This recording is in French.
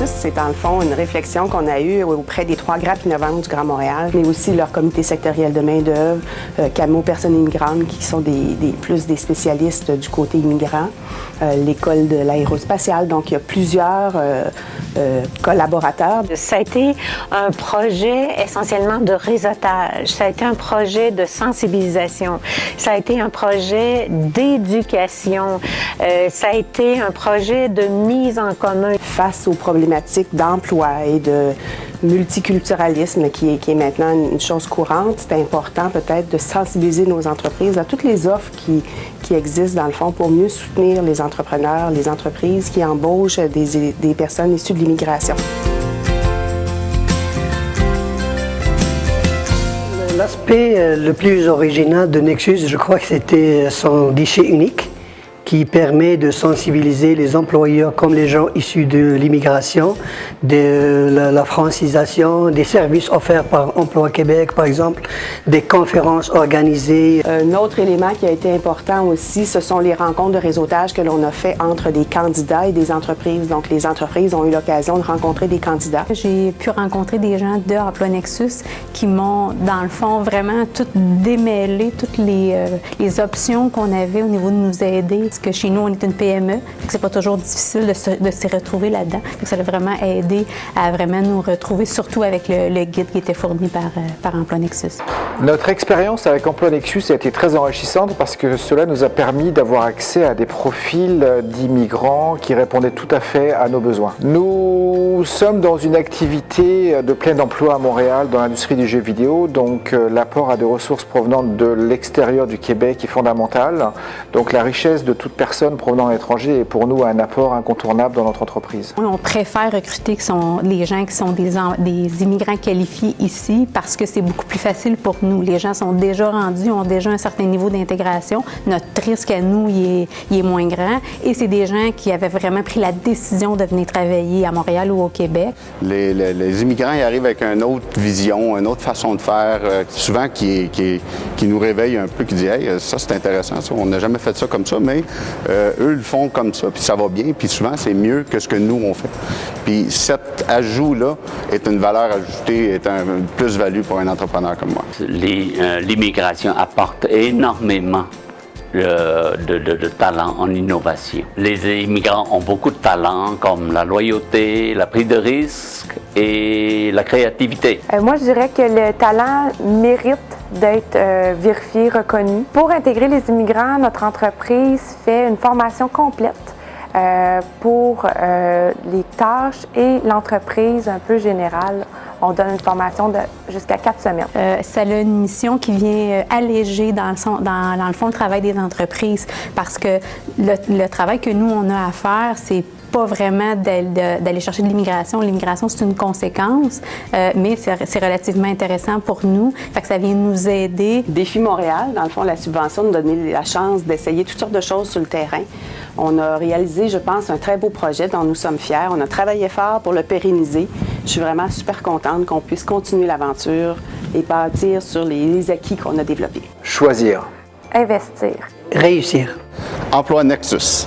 Nexus, c'est dans le fond une réflexion qu'on a eue auprès des 3 GRAP innovantes du Grand Montréal, mais aussi leur comité sectoriel de main-d'œuvre, CAMO Personnes immigrantes, qui sont plus des spécialistes du côté immigrant, l'école de l'aérospatiale. Donc, il y a plusieurs collaborateurs. Ça a été un projet essentiellement de réseautage, ça a été un projet de sensibilisation, ça a été un projet d'éducation, ça a été un projet de mise en commun. Face aux problématiques d'emploi et de multiculturalisme qui est maintenant une chose courante, c'est important peut-être de sensibiliser nos entreprises à toutes les offres qui existent dans le fond pour mieux soutenir les entrepreneurs, les entreprises qui embauchent des personnes issues de l'immigration. L'aspect le plus original de Nexus, je crois que c'était son guichet unique qui permet de sensibiliser les employeurs comme les gens issus de l'immigration, de la francisation, des services offerts par Emploi Québec, par exemple, des conférences organisées. Un autre élément qui a été important aussi, ce sont les rencontres de réseautage que l'on a fait entre des candidats et des entreprises. Donc, les entreprises ont eu l'occasion de rencontrer des candidats. J'ai pu rencontrer des gens de Emploi Nexus qui m'ont, dans le fond, vraiment tout démêlé, toutes les options qu'on avait au niveau de nous aider. Parce que chez nous, on est une PME, c'est pas toujours difficile de s'y retrouver là-dedans. Ça a vraiment aidé à vraiment nous retrouver, surtout avec le guide qui était fourni par Emploi Nexus. Notre expérience avec Emploi Nexus a été très enrichissante parce que cela nous a permis d'avoir accès à des profils d'immigrants qui répondaient tout à fait à nos besoins. Nous sommes dans une activité de plein emploi à Montréal dans l'industrie du jeu vidéo, donc l'apport à des ressources provenant de l'extérieur du Québec est fondamental. Donc la richesse de toute personne provenant de l'étranger est pour nous un apport incontournable dans notre entreprise. On préfère recruter les gens qui sont des immigrants qualifiés ici parce que c'est beaucoup plus facile pour nous. Les gens sont déjà rendus, ont déjà un certain niveau d'intégration. Notre risque à nous, il est moins grand. Et c'est des gens qui avaient vraiment pris la décision de venir travailler à Montréal ou au Québec. Les immigrants ils arrivent avec une autre vision, une autre façon de faire, souvent qui nous réveille un peu, qui dit « Hey, ça c'est intéressant, ça. On n'a jamais fait ça comme ça, mais eux le font comme ça, puis ça va bien, puis souvent c'est mieux que ce que nous on fait. » Puis cet ajout-là est une valeur ajoutée, est un plus-value pour un entrepreneur comme moi. L'immigration apporte énormément de talent en innovation. Les immigrants ont beaucoup de talent comme la loyauté, la prise de risque et la créativité. Moi, je dirais que le talent mérite d'être vérifié, reconnu. Pour intégrer les immigrants, notre entreprise fait une formation complète pour les tâches et l'entreprise un peu générale. On donne une formation de jusqu'à 4 semaines. Ça a une mission qui vient alléger dans le fond le travail des entreprises parce que le travail que nous, on a à faire, c'est pas vraiment d'aller chercher de l'immigration. L'immigration, c'est une conséquence, mais c'est relativement intéressant pour nous. Fait que ça vient nous aider. Défi Montréal, dans le fond, la subvention nous donnait la chance d'essayer toutes sortes de choses sur le terrain. On a réalisé, je pense, un très beau projet dont nous sommes fiers. On a travaillé fort pour le pérenniser. Je suis vraiment super contente qu'on puisse continuer l'aventure et bâtir sur les acquis qu'on a développés. Choisir. Investir. Réussir. Emploi Nexus.